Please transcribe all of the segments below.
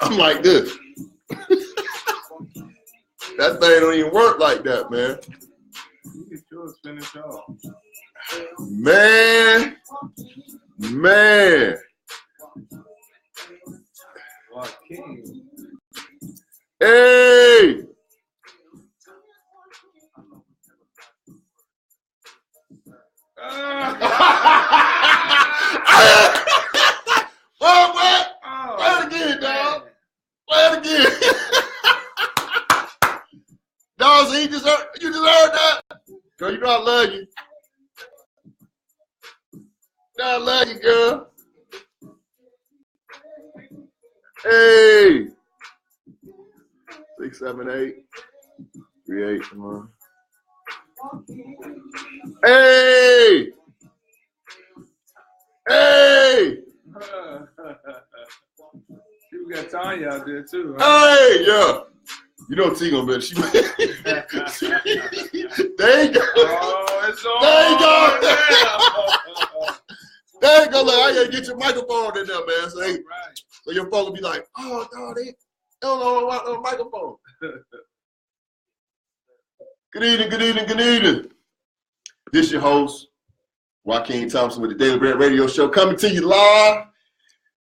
I'm like this. That thing don't even work like that, man. You get yours finished off. Man. Joaquin. Hey. Oh, man. Play it again, dog. Play it again. Dog, so you just heard that? Girl, you know I love you. I love you, girl. Hey. 678 38. Come on. Hey. Hey. You got Tanya out there too. Huh? Hey, yeah. You know T gonna be she. There you go. Oh, it's on. There you go. There you go. Look, I gotta get your microphone in there, man. So your phone will be like, oh no, they don't know about no microphone. Good evening. This your host, Joaquin Thompson with the Daily Bread Radio Show, coming to you live.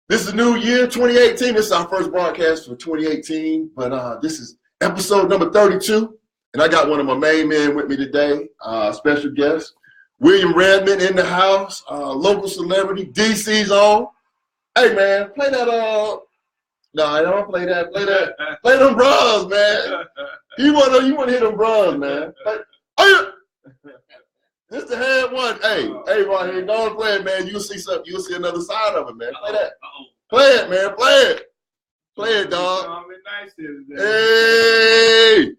This is a new year, 2018. This is our first broadcast for 2018, but this is episode number 32, and I got one of my main men with me today, special guest, William Redmond in the house, local celebrity, DC's on. Hey, man, play that, no, I don't play that, play them bras, man. You want to hear them bras, man. This the hand one. Hey, right here, don't play it, man. You'll see something. You'll see another side of it, man. Play that. Play it, man. Play it, dog. Hey.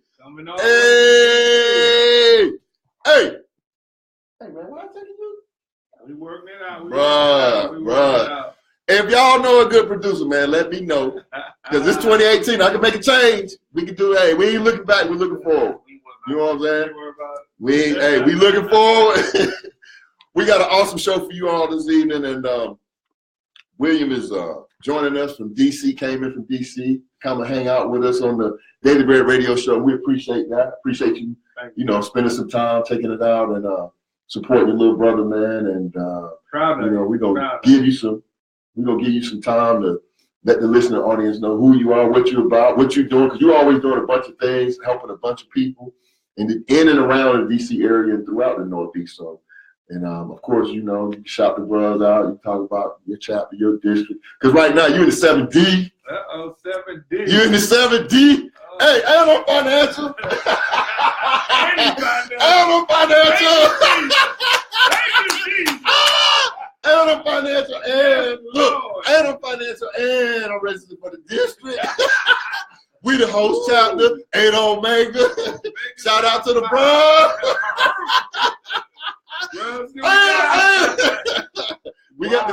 Hey, man, what I tell you? We working it out. Bruh. If y'all know a good producer, man, let me know. Because it's 2018. I can make a change. We can do, we ain't looking back. We're looking forward. You know what I'm saying? We looking forward. We got an awesome show for you all this evening. And William is joining us from D.C., came in from D.C., come and hang out with us on the Daily Bread Radio Show. We appreciate that. Appreciate you, spending some time, taking it out and supporting your little brother, man. And, we're going to give you some time to let the listening audience know who you are, what you're about, what you're doing, because you're always doing a bunch of things, helping a bunch of people in and around the D.C. area and throughout the Northeast. So, and of course, you can shout the brothers out. You talk about your chapter, your district. Because right now, you're in the 7D. 7D. You're in the 7D. Hey, I don't financial. Adam Financial, and I'm registered for the district. We the host chapter, 8 Omega. Shout out to the bros. We got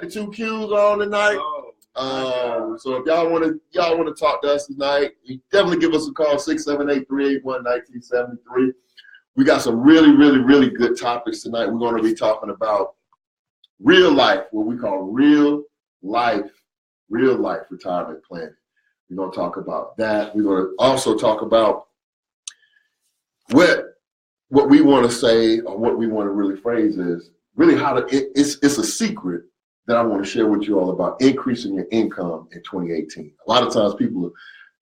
the two Qs on tonight. So if y'all want to talk to us tonight, you definitely give us a call, 678-381-1973. We got some really, really, really good topics tonight. We're going to be talking about real life, what we call real life retirement planning. We're going to talk about that. We're going to also talk about what we want to say, or what we want to really phrase is really it's a secret that I want to share with you all about increasing your income in 2018. A lot of times people are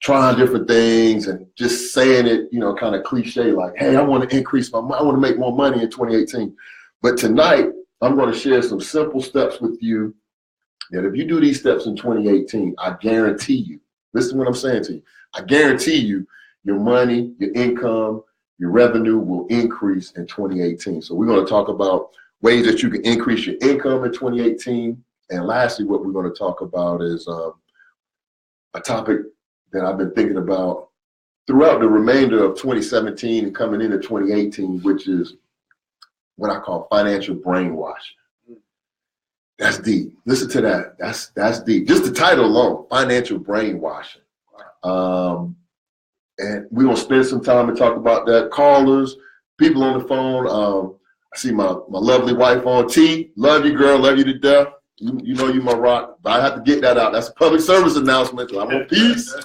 trying different things and just saying it, kind of cliche, like, hey, I want to increase I want to make more money in 2018. But tonight, I'm going to share some simple steps with you that if you do these steps in 2018, I guarantee you, listen to what I'm saying to you, I guarantee you your money, your income, your revenue will increase in 2018. So we're going to talk about ways that you can increase your income in 2018. And lastly, what we're going to talk about is a topic that I've been thinking about throughout the remainder of 2017 and coming into 2018, which is what I call financial brainwashing. That's deep. Listen to that. That's deep. Just the title alone, financial brainwashing. And we're going to spend some time and talk about that. Callers, people on the phone. I see my lovely wife on. T, love you, girl. Love you to death. You know you my rock, but I have to get that out. That's a public service announcement. I want peace In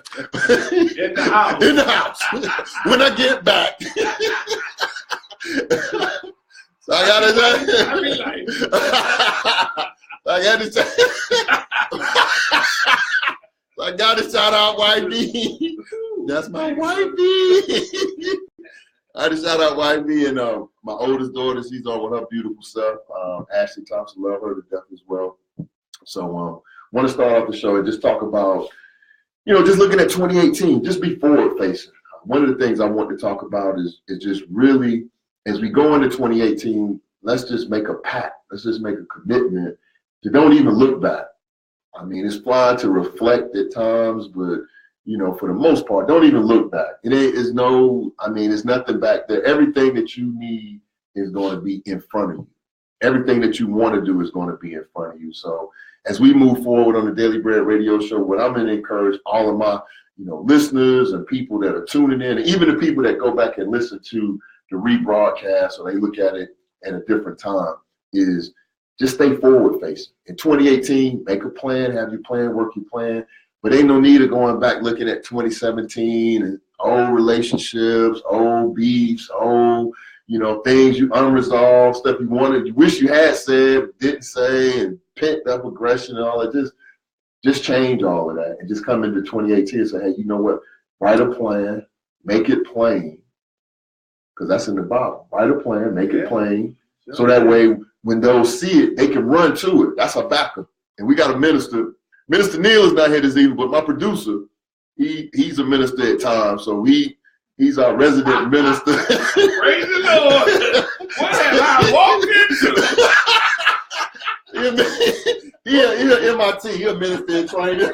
the house. in the house when I get back. So I gotta I be like, I gotta shout out Wifey. That's my wifey. I just shout out Wifey and my oldest daughter. She's on with her beautiful self. Ashley Thompson, love her to death as well. So want to start off the show and just talk about, just looking at 2018, just be forward facing. One of the things I want to talk about is just really, as we go into 2018, let's just make a pact. Let's just make a commitment to don't even look back. I mean, it's fine to reflect at times, but for the most part, don't even look back. It's nothing back there. Everything that you need is going to be in front of you. Everything that you want to do is going to be in front of you. So as we move forward on the Daily Bread radio show, what I'm going to encourage all of my, listeners and people that are tuning in, and even the people that go back and listen to the rebroadcast or they look at it at a different time, is just stay forward facing. In 2018, make a plan, have your plan, work your plan. But ain't no need of going back looking at 2017 and old relationships, old beefs, old, things you unresolved, stuff you wish you had said, didn't say, and pent up aggression and all that. Just change all of that and just come into 2018 and say, hey, you know what? Write a plan, make it plain, because that's in the Bible. Write a plan, make it plain, so that way when those see it, they can run to it. That's our backup. And we got a minister. Minister Neil is not here this evening, but my producer, he's a minister at times, so he's our resident minister. Praise the Lord. What have I walked into? He's an MIT, he's a minister in training.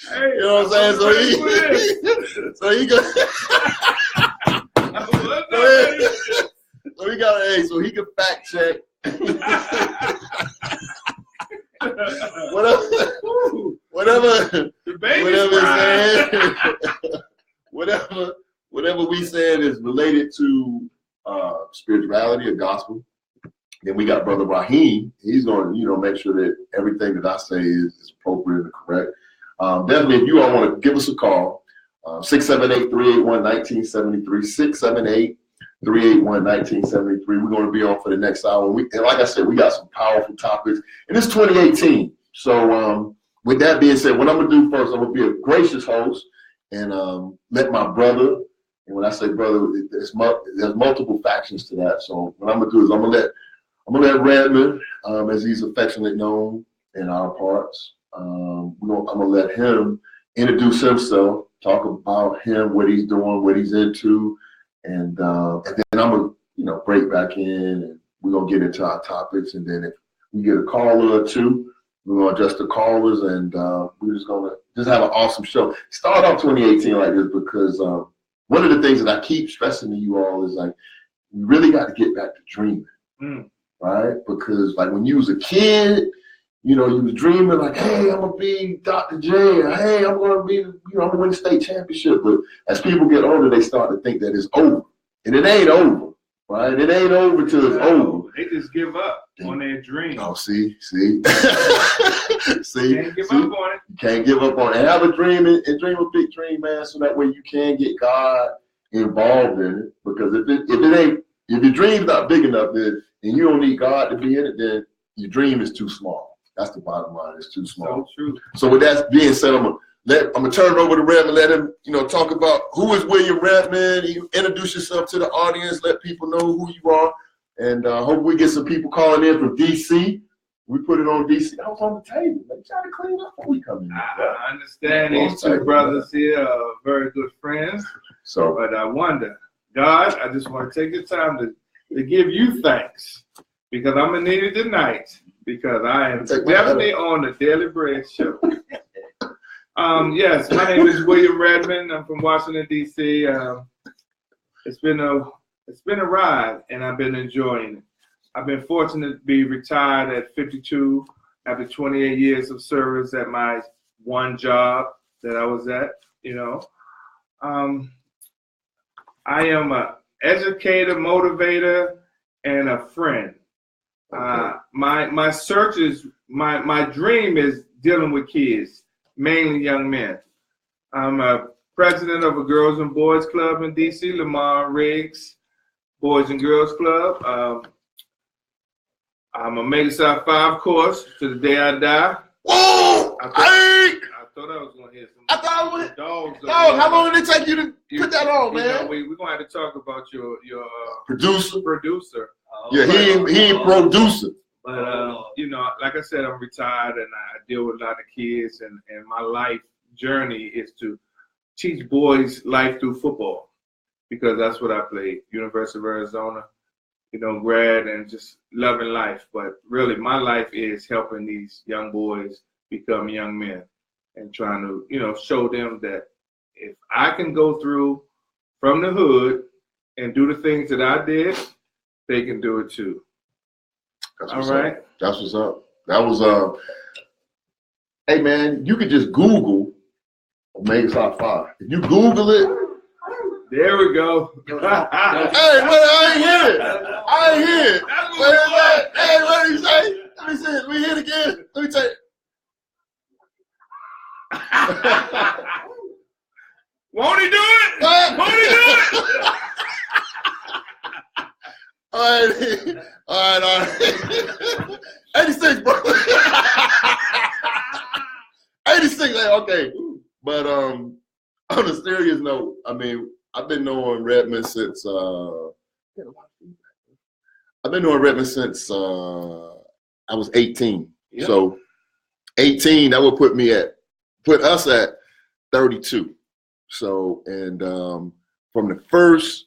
Hey, you know what I'm saying? So he goes. So he can fact check. whatever we saying is related to spirituality or gospel. Then we got Brother Raheem. He's going to, make sure that everything that I say is appropriate and correct. Definitely, if you all want to give us a call, 678-381-1973, 678-381-1973. We're going to be on for the next hour. And like I said, we got some powerful topics. And it's 2018. So with that being said, what I'm going to do first, I'm going to be a gracious host and let my brother, and when I say brother, there's multiple factions to that. So what I'm going to do is I'm going to let Redmond, as he's affectionately known in our parts, I'm going to let him introduce himself, talk about him, what he's doing, what he's into, and then I'm going to, break back in and we're going to get into our topics. And then if we get a caller or two, we're going to adjust the callers and we're just going to have an awesome show. Start off 2018 like this because one of the things that I keep stressing to you all is like, you really got to get back to dreaming. Right? Because like when you was a kid, you was dreaming like, hey, I'm gonna be Dr. J, or, hey, I'm gonna be, I'm gonna win the state championship. But as people get older, they start to think that it's over. And it ain't over, right? It ain't over till it's over. They just give up on their dream. Oh, see. Can't give up on it. You can't give up on it. And have a dream and dream a big dream, man, so that way you can get God involved in it. Because if your dream's not big enough, then and you don't need God to be in it, then your dream is too small. That's the bottom line. It's too small. So true. So with that being said, I'm gonna turn it over to Redmond, let him, talk about who is William Redmond. You introduce yourself to the audience, let people know who you are, and hope we get some people calling in from DC. We put it on DC. I was on the table. Like, try to clean up when we come in. I understand these two brothers here are very good friends. But I wonder, God, I just want to take the time to give you thanks, because I'm going to need it tonight, because I am definitely on the Daily Bread show. Yes, my name is William Redmond. I'm from Washington, D.C. It's been a ride, and I've been enjoying it. I've been fortunate to be retired at 52 after 28 years of service at my one job that I was at, I am a educator, motivator, and a friend. My search is my dream is dealing with kids, mainly young men. I'm a president of a Girls and Boys Club in DC, Lamar Riggs Boys and Girls Club. I'm a Mega South 5 course to the day I die. Whoa! I thought I was going to hit some. I thought I was. Dogs. Dog, how long did it take you to put that on, man? We're going to have to talk about your producer. Yeah, he ain't producer. But, like I said, I'm retired and I deal with a lot of kids. And my life journey is to teach boys life through football because that's what I played. University of Arizona, grad and just loving life. But really, my life is helping these young boys become young men and trying to, show them that if I can go through from the hood and do the things that I did, they can do it too. That's what's up. That's what's up. That was hey man, you could just Google Omega Psi Phi. If you Google it, there we go. Hey, wait, I ain't hear it. Wait, hey, what did he say? Let me see it. Let me hear it again. Let me take it. Won't he do it? Won't he do it? All right. 86, bro. 86, okay. But on a serious note, I mean, I've been knowing Redmond since I was 18. Yep. So 18, that would put us at 32. So, and from the first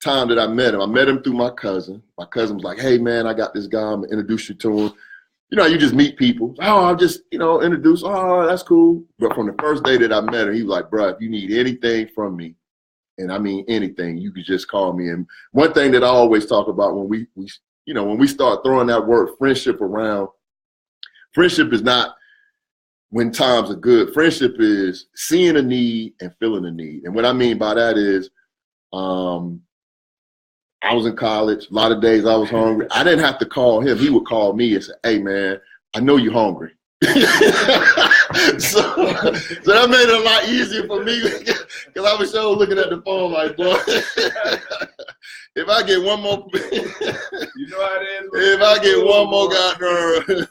time that I met him through my cousin. My cousin was like, hey man, I got this guy, I'm gonna introduce you to him. You just meet people. Oh, I'll just, introduce. Oh, that's cool. But from the first day that I met him, he was like, bro, if you need anything from me, and I mean anything, you could just call me. And one thing that I always talk about when we start throwing that word friendship around, friendship is not when times are good. Friendship is seeing a need and feeling a need. And what I mean by that is, I was in college. A lot of days I was hungry. I didn't have to call him. He would call me and say, hey, man, I know you're hungry. so that made it a lot easier for me because I was so looking at the phone like, boy, if I get one more, how it is. If I get one more goddamn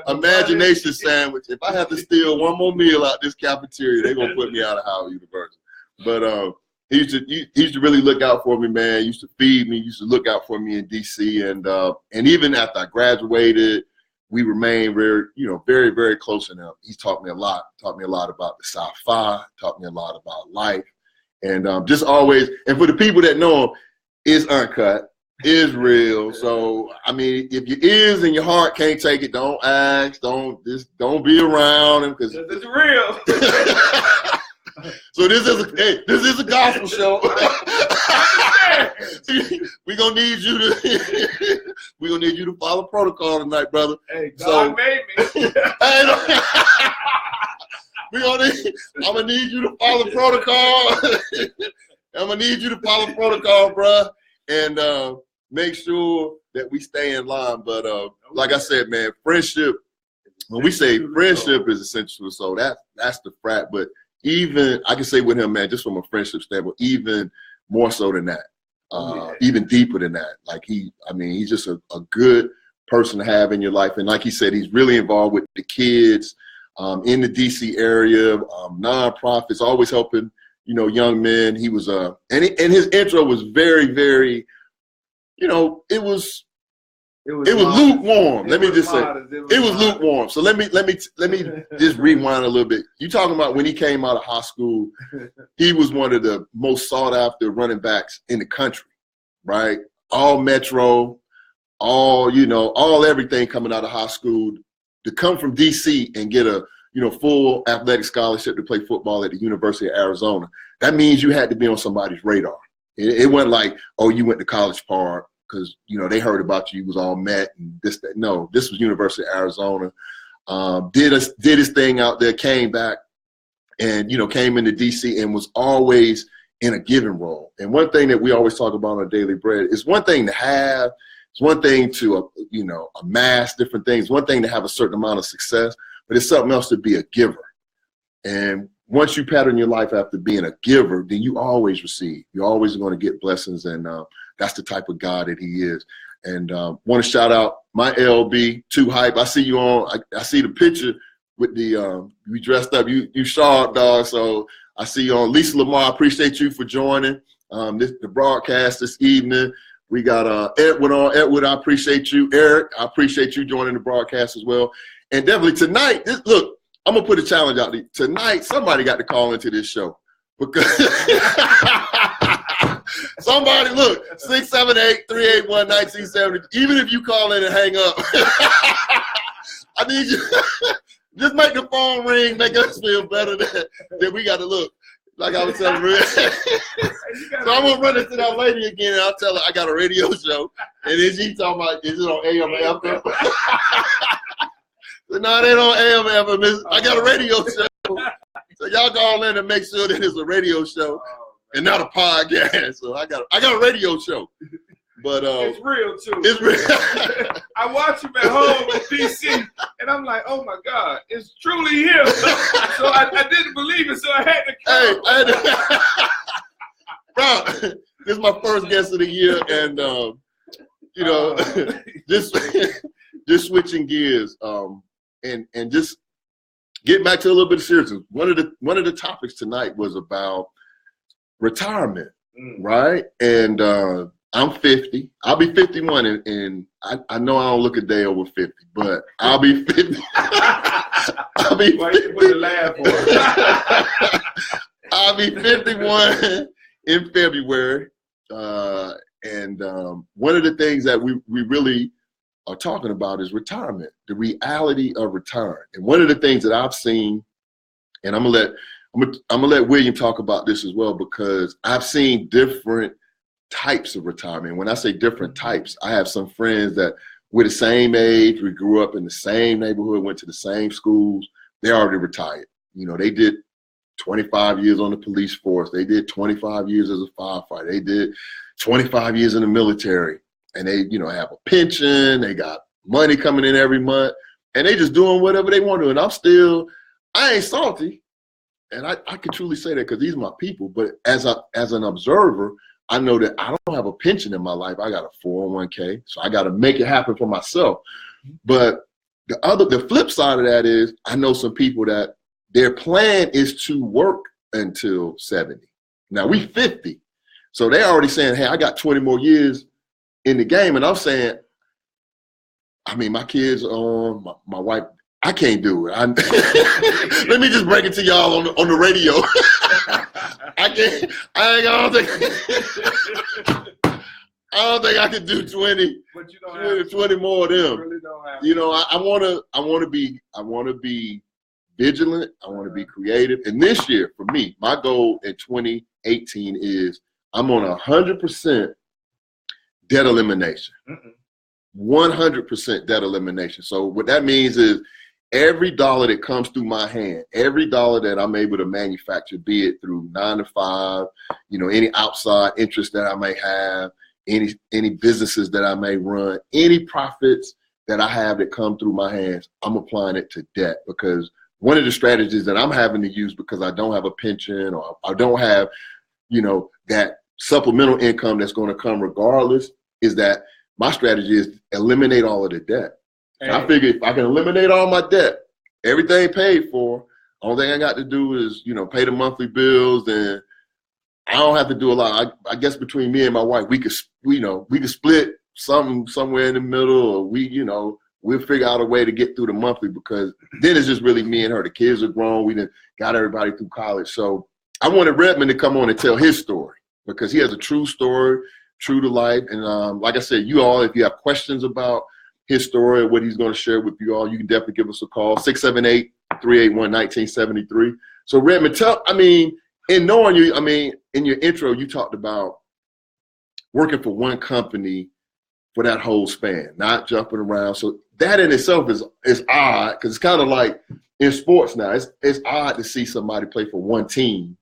imagination sandwich, if I have to steal one more meal out this cafeteria, they're going to put me out of Howard University. But he used to really look out for me, man. He used to feed me. He used to look out for me in DC, and even after I graduated, we remained very, very, very close. And he's taught me a lot. Taught me a lot about the Psi Phi. Taught me a lot about life, and just always. And for the people that know him, it's uncut, is real. So I mean, if your ears and your heart can't take it, don't ask. Don't be around him because it's real. So this is a gospel show. We're gonna need you to follow protocol tonight, brother. Hey, God made me. I'm gonna need you to follow protocol. I'm gonna need you to follow protocol, bruh, and make sure that we stay in line. But like I said, man, friendship. When we say friendship is essential to the soul, that's the frat. But even I can say with him, man, just from a friendship standpoint, even more so than that, even deeper than that. Like he's just a good person to have in your life. And like he said, he's really involved with the kids in the DC area, nonprofits, always helping, young men. He was and his intro was very, very, it was lukewarm. Let me just say it was lukewarm. So let me just rewind a little bit. You talking about when he came out of high school, he was one of the most sought after running backs in the country, right? All Metro, all everything coming out of high school. To come from DC and get a full athletic scholarship to play football at the University of Arizona, that means you had to be on somebody's radar. It wasn't like, oh, you went to College Park because they heard about you. Was all Met and this, that. No, this was University of Arizona. Did his thing out there, came back, and came into DC and was always in a giving role. And one thing that we always talk about on Daily Bread is one thing to have It's one thing to, amass different things. One thing to have a certain amount of success, but it's something else to be a giver. And once you pattern your life after being a giver, then you always receive. You're always going to get blessings, and that's the type of God that he is. And want to shout out my LB, Too Hype. I see you on. I see the picture with the you dressed up. You sharp, dog. So I see you on. Lisa Lamar, I appreciate you for joining the broadcast this evening. We got Edward on. Edward, I appreciate you. Eric, I appreciate you joining the broadcast as well. And definitely tonight, look, I'm going to put a challenge out there. Tonight, somebody got to call into this show. Because somebody, look, 678-381-1970. Even if you call in and hang up, I need you. Just make the phone ring, make us feel better that we got to look. Like I was telling her. So I'm going to run into that lady again, and I'll tell her I got a radio show. And then she talking about, is it on AM or FM? No, they don't AM or FM. I got a radio show. So y'all call in and make sure that it's a radio show and not a podcast. So I got a radio show. But it's real too. It's real. I watch him at home in DC, and I'm like, oh my God, it's truly him. So I didn't believe it, so I had to come. Bro, this is my first guest of the year, and just switching gears, and just get back to a little bit of seriousness. One of the topics tonight was about retirement, right? And I'm 50. I'll be 51, and I know I don't look a day over 50, but I'll be 50. I'll be 50. Why you put the laugh on? I'll be 51 in February. And one of the things that we really are talking about is retirement, the reality of retirement. And one of the things that I've seen, and I'm gonna let William talk about this as well, because I've seen different types of retirement. When I say different types, I have some friends that we're the same age, we grew up in the same neighborhood, went to the same schools. They already retired. They did 25 years on the police force. They did 25 years as a firefighter. They did 25 years in the military. And they, have a pension. They got money coming in every month. And they just doing whatever they want to. And I ain't salty. And I can truly say that because these are my people. But as an observer, I know that I don't have a pension in my life. I got a 401k. So I got to make it happen for myself. But the flip side of that is I know some people that their plan is to work until 70. Now we 50. So they're already saying, hey, I got 20 more years in the game. And I'm saying, my kids on, my wife, I can't do it. Let me just break it to y'all on the radio. I don't think I could do 20. But you don't 20 more of them. You really don't have I want to be vigilant. I want to be creative. And this year, for me, my goal in 2018 is I'm on 100% debt elimination. 100% debt elimination. So what that means is every dollar that comes through my hand, every dollar that I'm able to manufacture, be it through 9 to 5, any outside interest that I may have, any businesses that I may run, any profits that I have that come through my hands, I'm applying it to debt. Because one of the strategies that I'm having to use, because I don't have a pension or I don't have, that supplemental income that's going to come regardless, is that my strategy is eliminate all of the debt. Hey. I figure if I can eliminate all my debt, everything paid for, only thing I got to do is, pay the monthly bills, and I don't have to do a lot. I guess between me and my wife, we could split somewhere in the middle, or we'll figure out a way to get through the monthly, because then it's just really me and her. The kids are grown. We done got everybody through college. So I wanted Redmond to come on and tell his story, because he has a true story, true to life. And like I said, you all, if you have questions about his story or what he's going to share with you all, you can definitely give us a call, 678-381-1973. So Redmond, in knowing you, in your intro, you talked about working for one company for that whole span, not jumping around. So that in itself is odd, because it's kind of like in sports now. It's odd to see somebody play for one team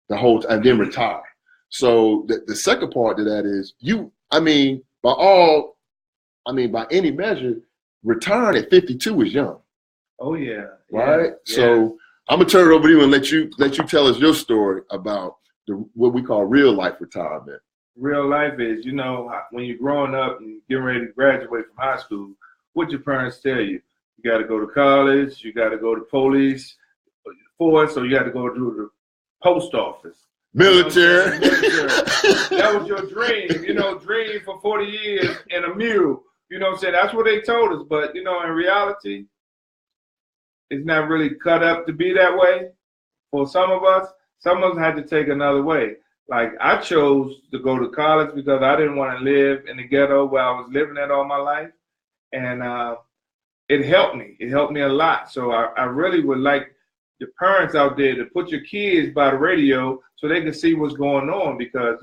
the whole time and then retire. So the second part to that is by all I mean, by any measure, retiring at 52 is young. Oh yeah. Right. Yeah. So I'm gonna turn it over to you and let you tell us your story about what we call real life retirement. Real life is, when you're growing up and getting ready to graduate from high school, what your parents tell you. You got to go to college, you got to go to police force, or you got to go to the post office. Military. That was your dream, dream for 40 years and a mule. You know what I'm saying? That's what they told us. But, in reality, it's not really cut up to be that way. For some of us had to take another way. Like, I chose to go to college because I didn't want to live in the ghetto where I was living at all my life. And it helped me. It helped me a lot. So I really would like the parents out there to put your kids by the radio so they can see what's going on. Because,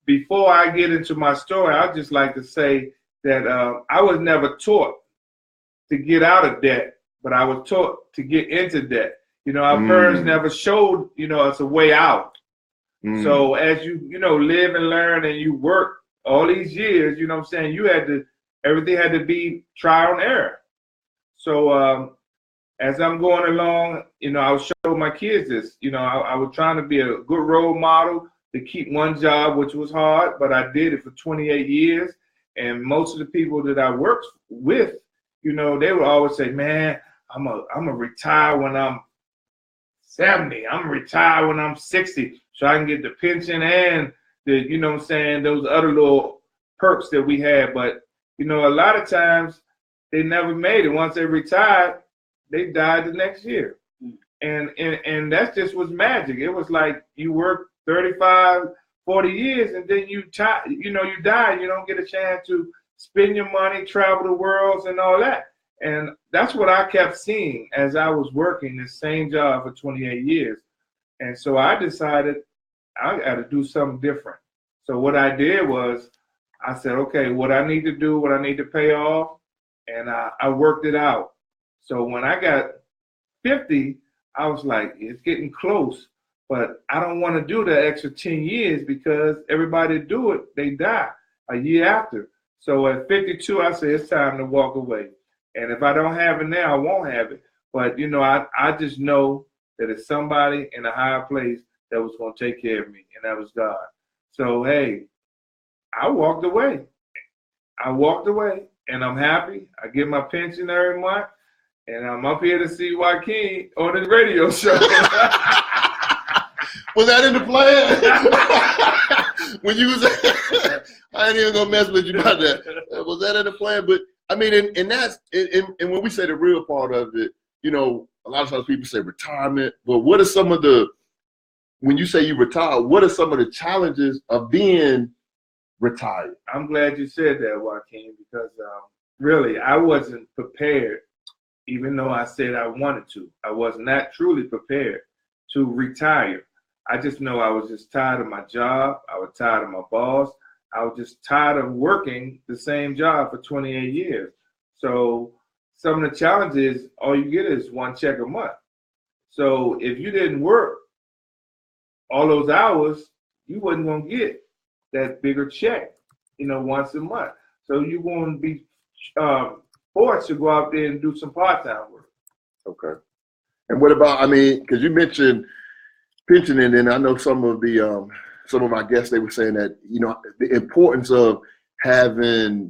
before I get into my story, I'd just like to say that I was never taught to get out of debt, but I was taught to get into debt. Our parents never showed, us a way out. So as you, live and learn and you work all these years, everything had to be trial and error. So as I'm going along, I was showing my kids this. I was trying to be a good role model to keep one job, which was hard, but I did it for 28 years. And most of the people that I worked with, they would always say, man, I'm a retire when I'm 70. I'm retire when I'm 60, so I can get the pension and the, those other little perks that we had. But, a lot of times they never made it. Once they retired, they died the next year. And that just was magic. It was like you work 35, 40 years and then you die. You don't get a chance to spend your money, travel the world and all that. And that's what I kept seeing as I was working the same job for 28 years. And so I decided I got to do something different. So what I did was I said, okay, what I need to do, what I need to pay off, and I worked it out. So when I got 50, I was like, it's getting close, but I don't want to do the extra 10 years because everybody do it, they die a year after. So at 52, I said, it's time to walk away. And if I don't have it now, I won't have it. But, I just know that it's somebody in a higher place that was going to take care of me, and that was God. So, hey, I walked away. And I'm happy. I get my pension every month, and I'm up here to see Joaquin on his radio show. Was that in the plan? When you was, I ain't even gonna mess with you about that. Was that in the plan? But I mean, and that's and when we say the real part of it, a lot of times people say retirement, but what are some of the, when you say you retire, what are some of the challenges of being retired? I'm glad you said that, Joaquin, because really I wasn't prepared, even though I said I wanted to. I was not truly prepared to retire. I just know I was just tired of my job. I was tired of my boss. I was just tired of working the same job for 28 years. So some of the challenges, all you get is one check a month. So if you didn't work all those hours, you wasn't going to get that bigger check, once a month. So you're going to be forced to go out there and do some part-time work. Okay. And what about, because you mentioned pension, and then I know some of my guests, they were saying that, the importance of having,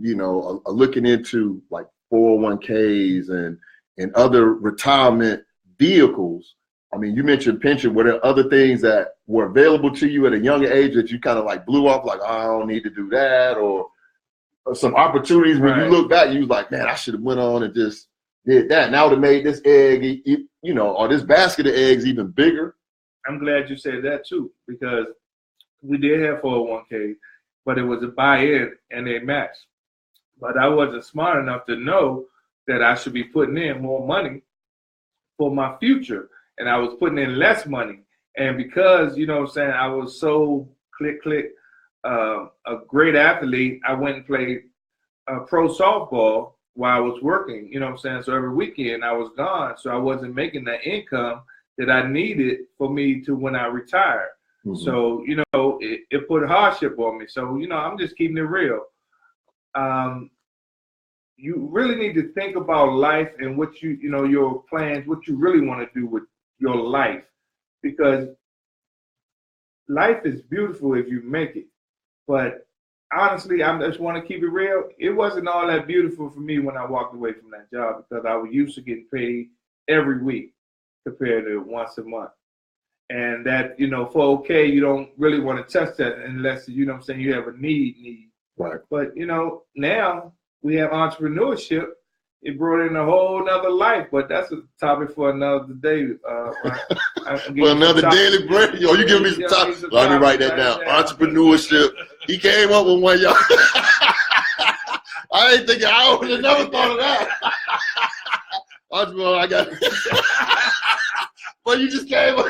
looking into like 401ks and other retirement vehicles. You mentioned pension. Were there other things that were available to you at a younger age that you kind of like blew off, like, oh, I don't need to do that, or some opportunities when you look back, you was like, man, I should have went on and just did that. And I would have made this egg, or this basket of eggs even bigger. I'm glad you said that too, because we did have 401k, but it was a buy-in and a match. But I wasn't smart enough to know that I should be putting in more money for my future. And I was putting in less money. And because, I was so a great athlete, I went and played pro softball while I was working, So every weekend I was gone. So I wasn't making the income that I needed for me to when I retired. Mm-hmm. So, it put hardship on me. So, I'm just keeping it real. you really need to think about life and what your plans, what you really want to do with your life, because life is beautiful if you make it. But honestly, I just want to keep it real. It wasn't all that beautiful for me when I walked away from that job, because I was used to getting paid every week compared to once a month. And that, for okay, you don't really want to touch that unless, you have a need. Right. But, now we have entrepreneurship. It brought in a whole nother life, but that's a topic for another day. For another daily break. Yo, you give me some topics. Let me write that down. Entrepreneurship. He came up with one, y'all. I ain't thinking, I would have never thought of that. Entrepreneur, I got it. But you just came up.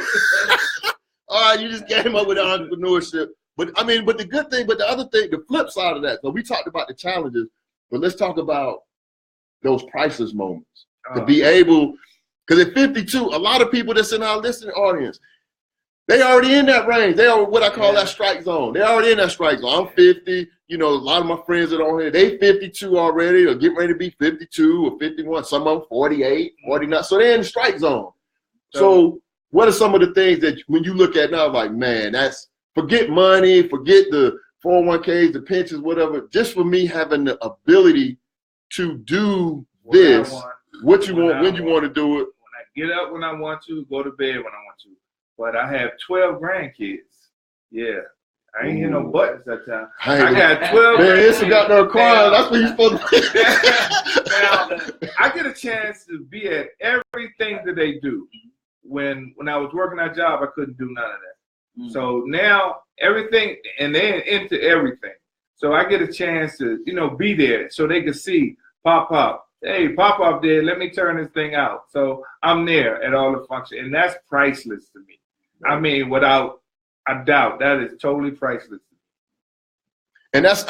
All right, you just came up with entrepreneurship. But the good thing, but the other thing, the flip side of that, so we talked about the challenges, but let's talk about those priceless moments. To be able, because at 52, a lot of people that's in our listening audience, they already in that range. They are what I call that strike zone. They're already in that strike zone. I'm 50. A lot of my friends that are on here, they 52 already, or getting ready to be 52 or 51. Some of them 48, 49. So they're in the strike zone. So what are some of the things that when you look at now, like, man, forget money, forget the 401ks, the pensions, whatever, just for me having the ability to do this, what you want, when you want to do it. When I get up when I want to, go to bed when I want to. But I have 12 grandkids. Yeah. I ain't hear no buttons that time. I got 12 man, it's got no crying. That's what you're supposed to be. Now, I get a chance to be at everything that they do. When I was working that job, I couldn't do none of that. So now everything, and they're into everything. So I get a chance to, be there so they can see Pop. Hey, Pop there, let me turn this thing out. So I'm there at all the functions, and that's priceless to me. I mean, without a doubt, that is totally priceless. And that's,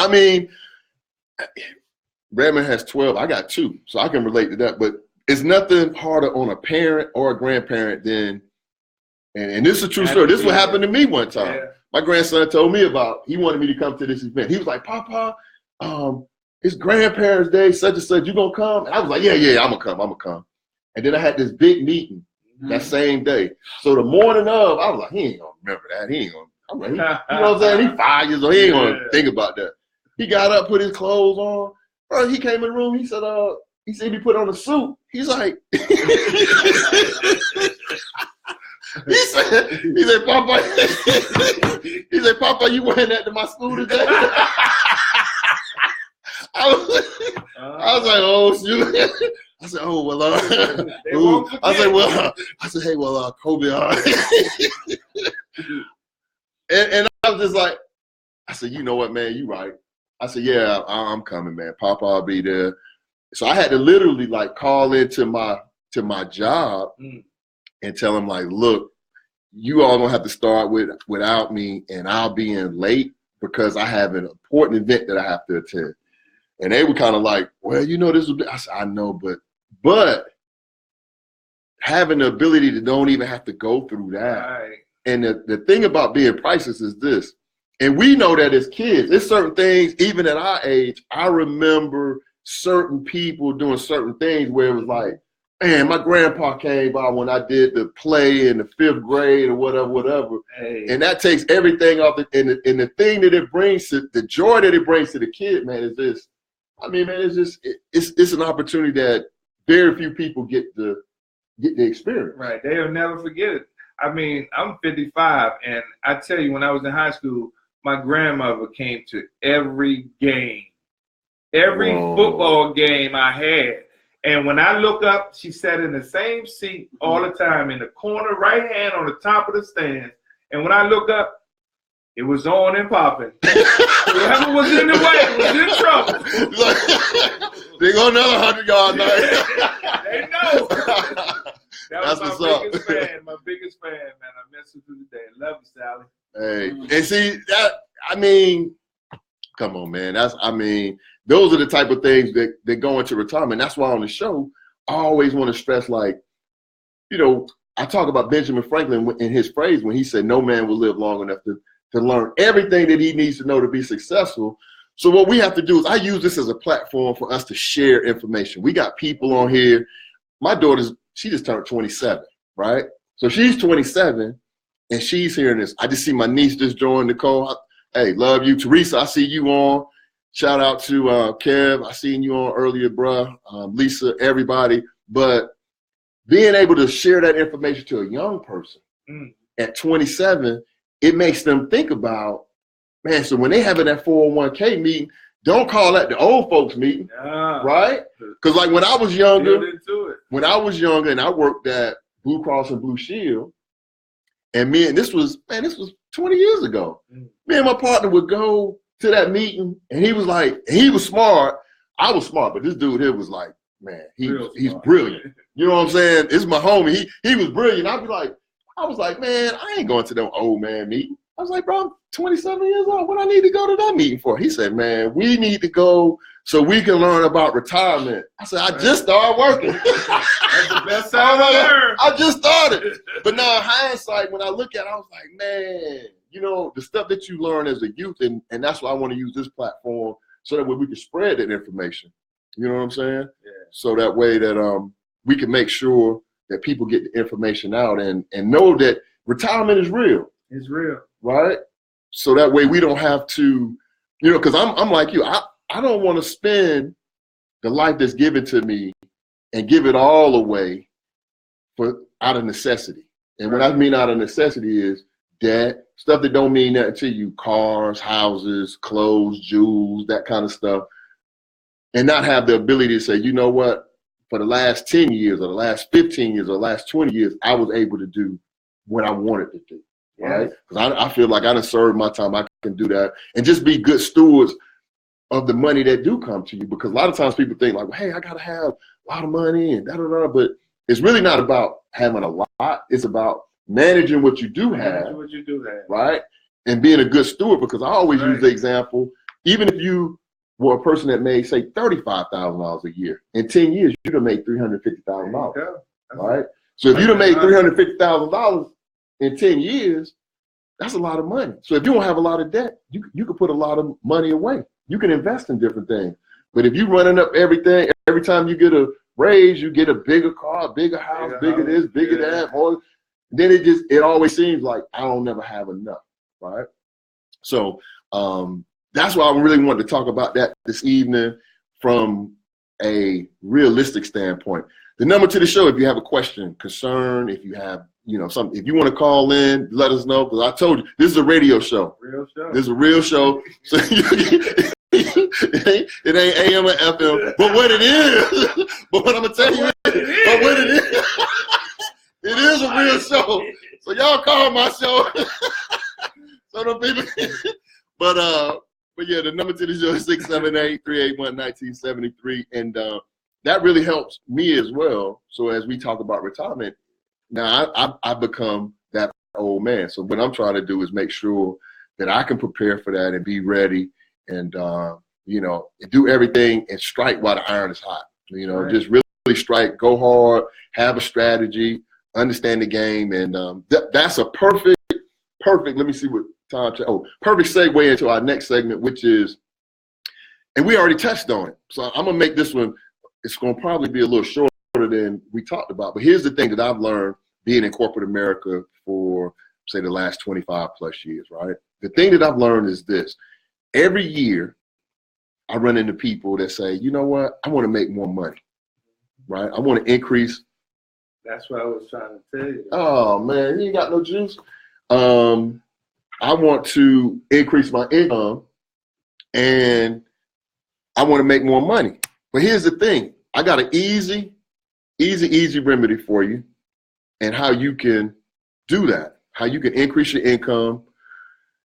Redmond has 12. I got 2, so I can relate to that. But it's nothing harder on a parent or a grandparent than, and this is a true story. This is what happened to me one time. Yeah. My grandson told me he wanted me to come to this event. He was like, Papa, it's grandparents' day, such and such. You gonna come? And I was like, yeah, I'm gonna come. And then I had this big meeting that same day. So the morning of, I was like, he ain't gonna remember that. He ain't gonna. I'm like, you know what I'm saying? He's 5 years old. He ain't gonna think about that. He got up, put his clothes on. Bro, he came in the room. He said he put on a suit. He's like, he said, Papa, you wearing that to my school today? I was like, oh, shoot. I said, oh, well, hey, Kobe. And I was just like, I said, you know what, man, you right. I said, yeah, I'm coming, man. Papa, I'll be there. So I had to literally call into my job and tell him look, you all gonna have to start without me, and I'll be in late because I have an important event that I have to attend. And they were kind of like, well, this will be. I said, I know, but having the ability to don't even have to go through that. Right. And the thing about being priceless is this, and we know that as kids, there's certain things, even at our age, I remember certain people doing certain things where it was like, man, my grandpa came by when I did the play in the 5th grade or whatever. Hey. And that takes everything off. And the thing that it brings to the joy that it brings to the kid, man, is this. It's an opportunity that very few people get the experience. Right. They'll never forget it. I'm 55, and I tell you, when I was in high school, my grandmother came to every game. Every football game I had. And when I look up, she sat in the same seat all the time in the corner, right hand on the top of the stand. And when I look up, it was on and popping. Whoever was in the way was in trouble. They go another 100-yard night. They know. That was my biggest fan, man. I miss her to the day. Love you, Sally. Hey, and see that, come on, man. Those are the type of things that go into retirement. That's why on the show, I always want to stress, I talk about Benjamin Franklin in his phrase when he said, no man will live long enough to learn everything that he needs to know to be successful. So what we have to do is I use this as a platform for us to share information. We got people on here. My daughter's, she just turned 27, right? So she's 27 and she's hearing this. I just see my niece just joined Nicole. Hey, love you. Teresa, I see you on. Shout out to Kev. I seen you on earlier, bruh. Lisa, everybody. But being able to share that information to a young person at 27, it makes them think about, man, so when they having that 401k meeting, don't call that the old folks meeting, right? Because like when I was younger, and I worked at Blue Cross and Blue Shield, and this was 20 years ago. Me and my partner would go to that meeting, and he was like, he was smart. I was smart, but this dude here was like, man, he's brilliant. You know what I'm saying? It's my homie. He was brilliant. I was like, man, I ain't going to them old man meeting. I was like, bro, I'm 27 years old. What I need to go to that meeting for? He said, man, we need to go so we can learn about retirement. I said, I just started working. That's the best time ever. I just started. But now in hindsight, when I look at it, I was like, man, you know, the stuff that you learn as a youth, and that's why I want to use this platform so that way we can spread that information. You know what I'm saying? Yeah. So that way that we can make sure that people get the information out and know that retirement is real. It's real. Right? So that way we don't have to, you know, because I'm like you. I don't want to spend the life that's given to me and give it all away out of necessity. And what I mean out of necessity is debt, stuff that don't mean nothing to you, cars, houses, clothes, jewels, that kind of stuff, and not have the ability to say, you know what, for the last 10 years or the last 15 years or the last 20 years, I was able to do what I wanted to do. Right? Because I feel like I done served my time. I can do that and just be good stewards of the money that do come to you. Because a lot of times people think like, well, hey, I got to have a lot of money and da-da-da. But it's really not about having a lot. It's about managing what you do have. Right? And being a good steward. Because I always use the example, even if you were a person that made, say, $35,000 a year, in 10 years, you'd have made $350,000. Right? So if you'd have made $350,000 in 10 years, that's a lot of money. So if you don't have a lot of debt, you can put a lot of money away. You can invest in different things. But if you're running up everything, every time you get a raise, you get a bigger car, a bigger house, bigger this, bigger that, or then it always seems like I don't never have enough, right? So that's why I really wanted to talk about that this evening from a realistic standpoint. The number to the show, if you have a question, concern, if you have, you know, something, if you want to call in, let us know. Because I told you, this is a radio show. This is a real show. So it ain't AM or FM. But what it is, but what I'm gonna tell you, it is a real show. So y'all call my show. So the people. But yeah, the number to the show is 678-381-1973, and that really helps me as well. So as we talk about retirement. Now, I've become that old man. So what I'm trying to do is make sure that I can prepare for that and be ready and, you know, do everything and strike while the iron is hot. You know, just really strike, go hard, have a strategy, understand the game. And that's a perfect, let me see what time, perfect segue into our next segment, which is, and we already touched on it. So I'm going to make this one, it's going to probably be a little shorter than we talked about. But here's the thing that I've learned being in corporate America for, say, the last 25 plus years, right? The thing that I've learned is this. Every year, I run into people that say, you know what? I want to make more money, right? I want to increase. That's what I was trying to tell you. Oh, man, you ain't got no juice. I want to increase my income, and I want to make more money. But here's the thing. I got an easy remedy for you and how you can do that, how you can increase your income